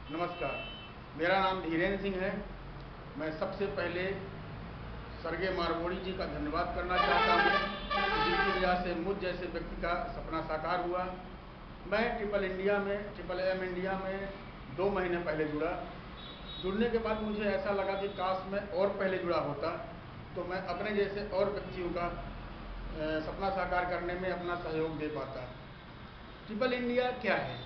नमस्कार, मेरा नाम धीरेन्द्र सिंह है। मैं सबसे पहले सर्गेई मारबोड़ी जी का धन्यवाद करना चाहता हूँ, जिनकी वजह से मुझ जैसे व्यक्ति का सपना साकार हुआ। मैं ट्रिपल एम इंडिया में 2 महीने पहले जुड़ा। जुड़ने के बाद मुझे ऐसा लगा कि काश मैं और पहले जुड़ा होता तो मैं अपने जैसे और व्यक्तियों का सपना साकार करने में अपना सहयोग दे पाता। ट्रिपल इंडिया क्या है?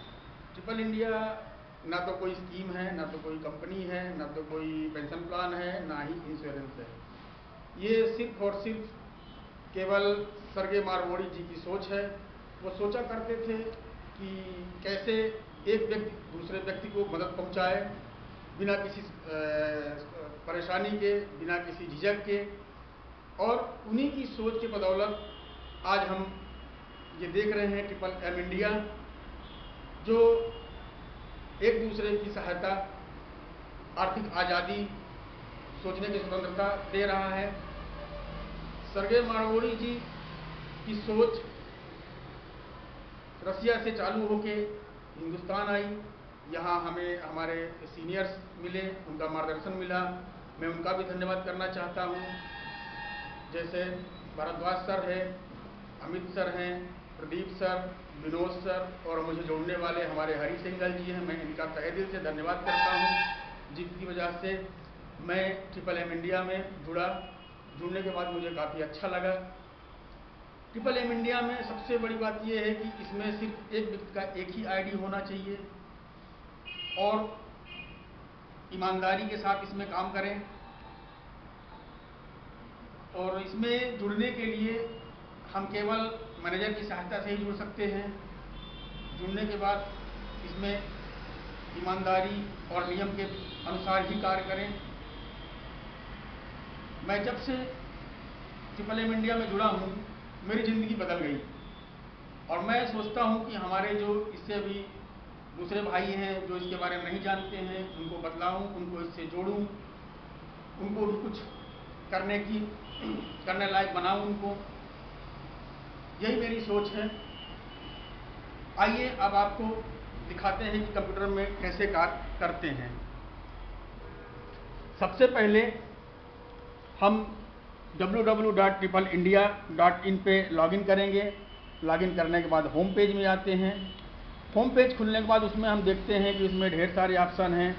ट्रिपल इंडिया ना तो कोई स्कीम है, ना तो कोई कंपनी है, ना तो कोई पेंशन प्लान है, ना ही इंश्योरेंस है। ये सिर्फ और सिर्फ केवल सर्गेई मारबोड़ी जी की सोच है। वो सोचा करते थे कि कैसे एक व्यक्ति दूसरे व्यक्ति को मदद पहुंचाए बिना किसी परेशानी के, बिना किसी झिझक के। और उन्हीं की सोच के बदौलत आज हम ये देख रहे हैं ट्रिपल एम इंडिया, जो एक दूसरे की सहायता, आर्थिक आज़ादी, सोचने की स्वतंत्रता दे रहा है। सर्गेई मारबोड़ी जी की सोच रसिया से चालू होके हिंदुस्तान आई। यहाँ हमें हमारे सीनियर्स मिले, उनका मार्गदर्शन मिला। मैं उनका भी धन्यवाद करना चाहता हूँ। जैसे भारद्वाज सर है, अमित सर हैं, प्रदीप सर, विनोद सर और मुझे जोड़ने वाले हमारे हरी सिंघल जी हैं। मैं इनका तहे दिल से धन्यवाद करता हूँ, जिनकी वजह से मैं ट्रिपल एम इंडिया में जुड़ा। जुड़ने के बाद मुझे काफ़ी अच्छा लगा। ट्रिपल एम इंडिया में सबसे बड़ी बात यह है कि इसमें सिर्फ एक व्यक्ति का एक ही आईडी होना चाहिए और ईमानदारी के साथ इसमें काम करें। और इसमें जुड़ने के लिए हम केवल मैनेजर की सहायता से ही जुड़ सकते हैं। जुड़ने के बाद इसमें ईमानदारी और नियम के अनुसार ही कार्य करें। मैं जब से ट्रिपल एम इंडिया में जुड़ा हूँ, मेरी ज़िंदगी बदल गई। और मैं सोचता हूँ कि हमारे जो इससे भी दूसरे भाई हैं जो इसके बारे में नहीं जानते हैं, उनको बतलाऊँ, उनको इससे जोड़ूँ, उनको भी कुछ करने लायक बनाऊँ उनको। यही मेरी सोच है। आइए अब आपको दिखाते हैं कि कंप्यूटर में कैसे कार्य करते हैं। सबसे पहले हम www.trippleindia.in पे लॉगिन करेंगे। लॉगिन करने के बाद होम पेज में आते हैं। होम पेज खुलने के बाद उसमें हम देखते हैं कि उसमें ढेर सारे ऑप्शन हैं,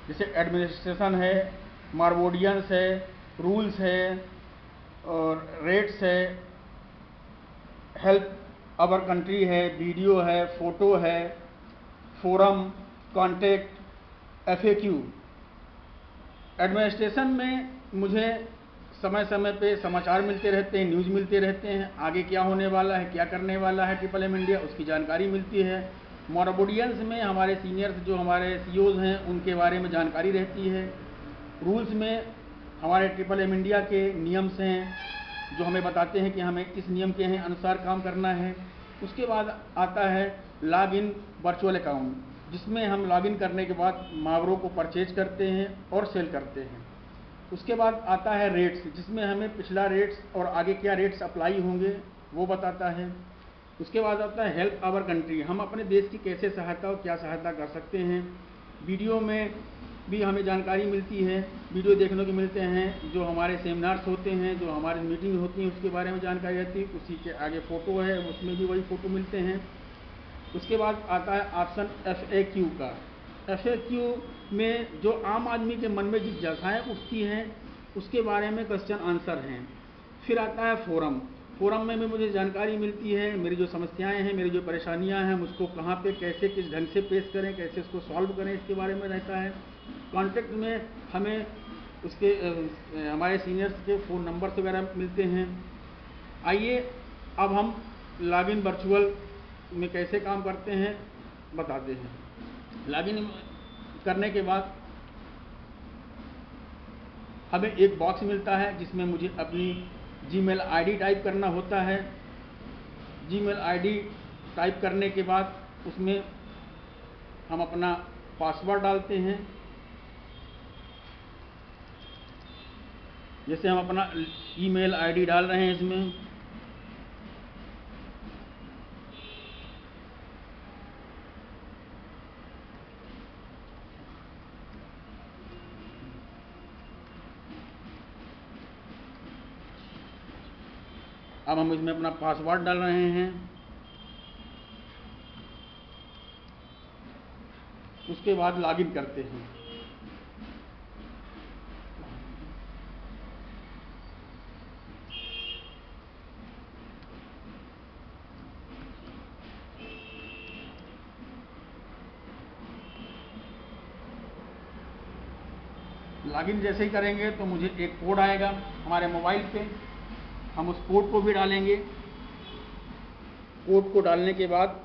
जैसे एडमिनिस्ट्रेशन है, मारबोडियंस है, रूल्स है और रेट्स है, हेल्प अवर कंट्री है, वीडियो है, फ़ोटो है, फोरम, कॉन्टेक्ट, FAQ। एडमिनिस्ट्रेशन में मुझे समय समय पे समाचार मिलते रहते हैं, न्यूज़ मिलते रहते हैं, आगे क्या होने वाला है, क्या करने वाला है ट्रिपल एम इंडिया, उसकी जानकारी मिलती है। मारबोडियंस में हमारे सीनियर्स जो हमारे CEOs हैं उनके बारे में जानकारी रहती है। रूल्स में हमारे ट्रिपल एम इंडिया के नियम्स हैं जो हमें बताते हैं कि हमें किस नियम के हैं अनुसार काम करना है। उसके बाद आता है लॉग इन वर्चुअल अकाउंट, जिसमें हम लॉगिन करने के बाद मुहावरों को परचेज करते हैं और सेल करते हैं। उसके बाद आता है रेट्स, जिसमें हमें पिछला रेट्स और आगे क्या रेट्स अप्लाई होंगे वो बताता है। उसके बाद आता है हेल्प आवर कंट्री, हम अपने देश की कैसे सहायता और क्या सहायता कर सकते हैं। वीडियो में भी हमें जानकारी मिलती है, वीडियो देखने को मिलते हैं, जो हमारे सेमिनार्स होते हैं, जो हमारी मीटिंग होती हैं उसके बारे में जानकारी रहती है। उसी के आगे फ़ोटो है, उसमें भी वही फ़ोटो मिलते हैं। उसके बाद आता है ऑप्शन FAQ का। FAQ में जो आम आदमी के मन में जिस जगहें उठती हैं उसके बारे में क्वेश्चन आंसर हैं। फिर आता है फोरम। फोरम में भी मुझे जानकारी मिलती है, मेरी जो समस्याएं हैं, मेरी जो परेशानियां हैं, उसको कहाँ पे कैसे किस ढंग से पेश करें, कैसे उसको सॉल्व करें, इसके बारे में रहता है। कॉन्टेक्ट में हमें उसके हमारे सीनियर्स के फ़ोन नंबर्स वगैरह मिलते हैं। आइए अब हम लॉगिन वर्चुअल में कैसे काम करते हैं बताते हैं। लॉगिन करने के बाद हमें एक बॉक्स मिलता है जिसमें मुझे अपनी जीमेल आईडी टाइप करना होता है। जीमेल आईडी टाइप करने के बाद उसमें हम अपना पासवर्ड डालते हैं। जैसे हम अपना ईमेल आईडी डाल रहे हैं इसमें, अब हम इसमें अपना पासवर्ड डाल रहे हैं। उसके बाद लॉगिन करते हैं। लॉगिन जैसे ही करेंगे तो मुझे एक कोड आएगा हमारे मोबाइल पे, हम उस कोड को भी डालेंगे। कोड को डालने के बाद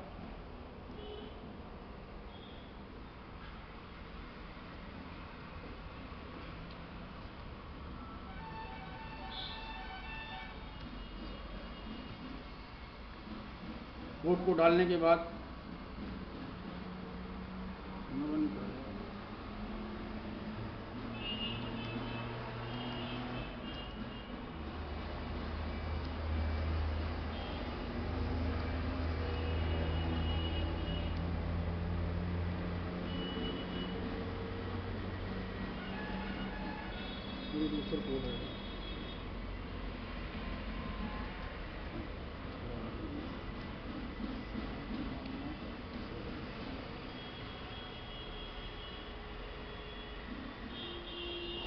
दूसरा कोड है।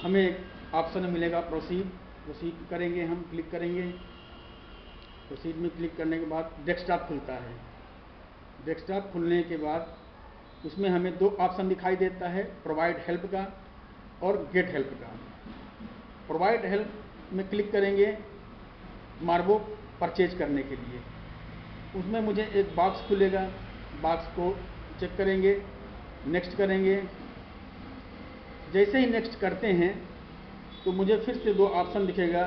हमें एक ऑप्शन मिलेगा प्रोसीड करेंगे, हम क्लिक करेंगे। प्रोसीड में क्लिक करने के बाद डेस्कटॉप खुलता है। डेस्कटॉप खुलने के बाद उसमें हमें दो ऑप्शन दिखाई देता है, प्रोवाइड हेल्प का और गेट हेल्प का। प्रोवाइड हेल्प में क्लिक करेंगे मार्बो परचेज करने के लिए। उसमें मुझे एक बॉक्स खुलेगा, बॉक्स को चेक करेंगे, नेक्स्ट करेंगे। जैसे ही नेक्स्ट करते हैं तो मुझे फिर से दो ऑप्शन दिखेगा,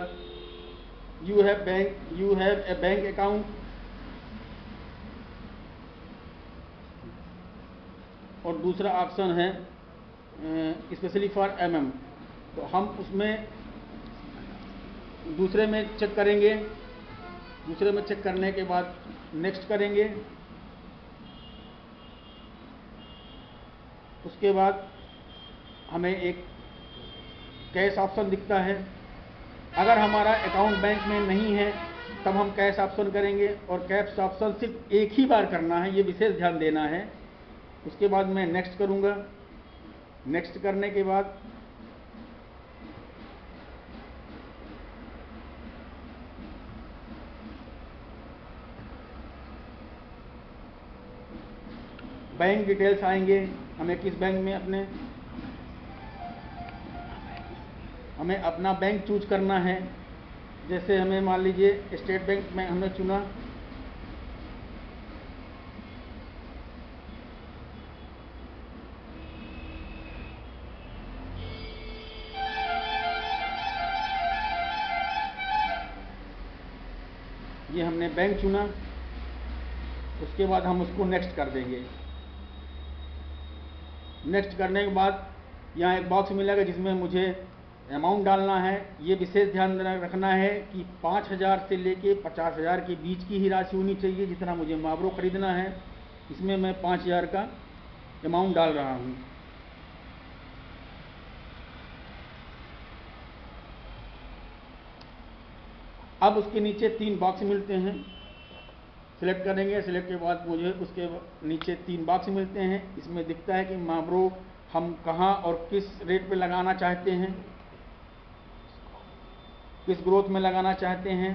you have a bank account और दूसरा ऑप्शन है स्पेशली फॉर MM। तो हम उसमें दूसरे में चेक करेंगे। दूसरे में चेक करने के बाद नेक्स्ट करेंगे। उसके बाद हमें एक कैश ऑप्शन दिखता है। अगर हमारा अकाउंट बैंक में नहीं है तब हम कैश ऑप्शन करेंगे, और कैश ऑप्शन सिर्फ एक ही बार करना है, ये विशेष ध्यान देना है। उसके बाद मैं नेक्स्ट करूंगा। नेक्स्ट करने के बाद बैंक डिटेल्स आएंगे, हमें किस बैंक में हमें अपना बैंक चूज करना है। जैसे हमें मान लीजिए स्टेट बैंक में हमने चुना। ये हमने बैंक चुना। उसके बाद हम उसको नेक्स्ट कर देंगे। नेक्स्ट करने के बाद यहाँ एक बॉक्स मिलेगा जिसमें मुझे अमाउंट डालना है। ये विशेष ध्यान रखना है कि 5,000 से लेके 50,000 के बीच की ही राशि होनी चाहिए। जितना मुझे मार्बो खरीदना है, इसमें मैं 5,000 का अमाउंट डाल रहा हूँ। अब उसके नीचे 3 बॉक्स मिलते हैं, सिलेक्ट करेंगे। सिलेक्ट के बाद मुझे उसके नीचे 3 बॉक्स मिलते हैं। इसमें दिखता है कि मार्बो हम कहाँ और किस रेट पे लगाना चाहते हैं, किस ग्रोथ में लगाना चाहते हैं।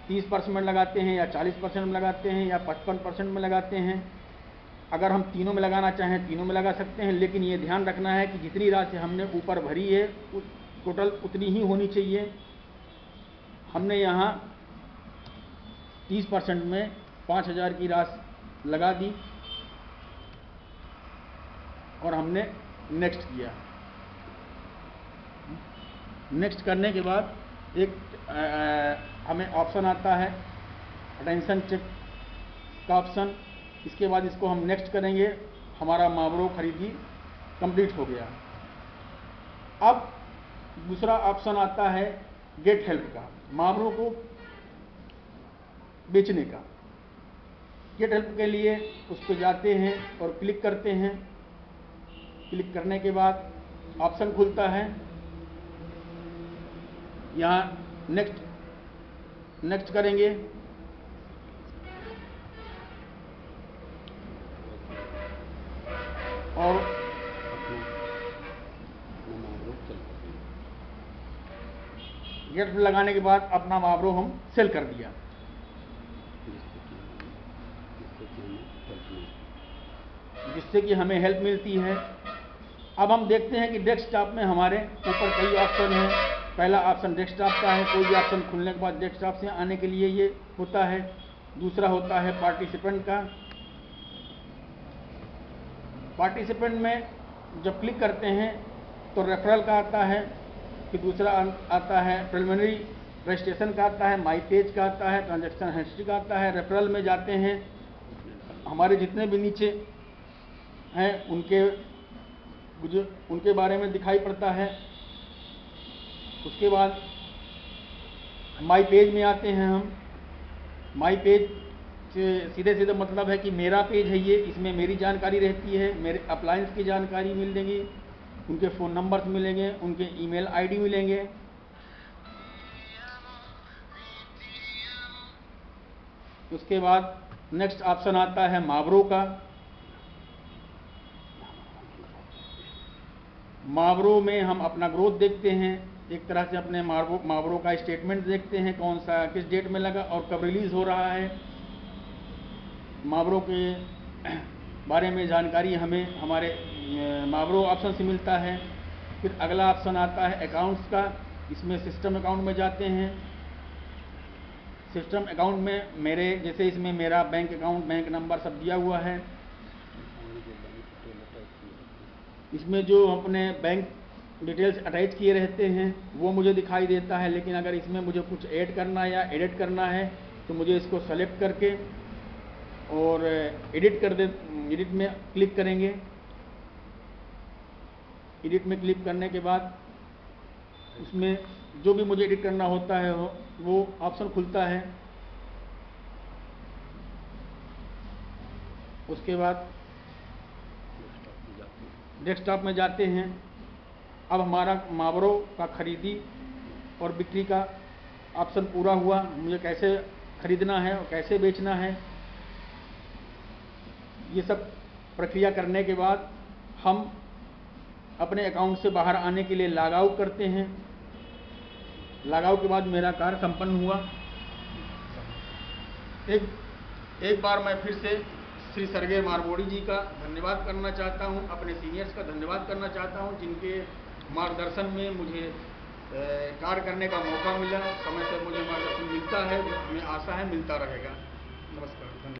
30% में लगाते हैं या 40% में लगाते हैं या 55% में लगाते हैं। अगर हम तीनों में लगाना चाहें तीनों में लगा सकते हैं, लेकिन ये ध्यान रखना है कि जितनी राशि हमने ऊपर भरी है टोटल उतनी ही होनी चाहिए। हमने यहाँ 30% में 5,000 की राशि लगा दी और हमने नेक्स्ट किया। नेक्स्ट करने के बाद एक हमें ऑप्शन आता है अटेंशन चेक का ऑप्शन। इसके बाद इसको हम नेक्स्ट करेंगे। हमारा मार्बो खरीदी कंप्लीट हो गया। अब दूसरा ऑप्शन आता है गेट हेल्प का, मार्बो को बेचने का। गेट हेल्प के लिए उस पर जाते हैं और क्लिक करते हैं। क्लिक करने के बाद ऑप्शन खुलता है, यहाँ नेक्स्ट नेक्स्ट करेंगे। और गेट लगाने के बाद अपना मावरो हम सेल कर दिया, जिससे कि हमें हेल्प मिलती है। अब हम देखते हैं कि डेस्कटॉप में हमारे ऊपर कई ऑप्शन हैं। पहला ऑप्शन डेस्कटॉप का है, कोई भी ऑप्शन खुलने के बाद डेस्कटॉप से आने के लिए ये होता है। दूसरा होता है पार्टिसिपेंट का। पार्टिसिपेंट में जब क्लिक करते हैं तो रेफरल का आता है, फिर दूसरा आता है प्रिलिमिनरी रजिस्ट्रेशन का आता है, माई पेज का आता है, ट्रांजैक्शन हिस्ट्री का आता है। रेफरल में जाते हैं, हमारे जितने भी नीचे हैं उनके बारे में दिखाई पड़ता है। उसके बाद माई पेज में आते हैं हम। माई पेज से सीधे सीधे मतलब है कि मेरा पेज है ये, इसमें मेरी जानकारी रहती है, मेरे अप्लायंस की जानकारी मिलेंगी, उनके फ़ोन नंबर्स मिलेंगे, उनके ईमेल आईडी मिलेंगे। उसके बाद नेक्स्ट ऑप्शन आता है मावरो का। मावरो में हम अपना ग्रोथ देखते हैं, एक तरह से अपने मावरो का स्टेटमेंट देखते हैं, कौन सा किस डेट में लगा और कब रिलीज़ हो रहा है। मावरो के बारे में जानकारी हमें हमारे मावरो ऑप्शन से मिलता है। फिर अगला ऑप्शन आता है अकाउंट्स का। इसमें सिस्टम अकाउंट में जाते हैं। सिस्टम अकाउंट में मेरे जैसे इसमें मेरा बैंक अकाउंट, बैंक नंबर सब दिया हुआ है। इसमें जो अपने बैंक डिटेल्स अटैच किए रहते हैं वो मुझे दिखाई देता है, लेकिन अगर इसमें मुझे कुछ ऐड करना या एडिट करना है तो मुझे इसको सेलेक्ट करके और एडिट में क्लिक करेंगे। एडिट में क्लिक करने के बाद उसमें जो भी मुझे एडिट करना होता है वो ऑप्शन खुलता है। उसके बाद डेस्कटॉप में जाते हैं। अब हमारा मावरो का खरीदी और बिक्री का ऑप्शन पूरा हुआ। मुझे कैसे खरीदना है और कैसे बेचना है, ये सब प्रक्रिया करने के बाद हम अपने अकाउंट से बाहर आने के लिए लॉग आउट करते हैं। लॉग आउट के बाद मेरा कार्य संपन्न हुआ। एक बार मैं फिर से श्री सर्गे मारबोड़ी जी का धन्यवाद करना चाहता हूं, अपने सीनियर्स का धन्यवाद करना चाहता हूं, जिनके मार्गदर्शन में मुझे कार्य करने का मौका मिला। समय से मुझे मार्गदर्शन मिलता है, हमें आशा है मिलता रहेगा। नमस्कार।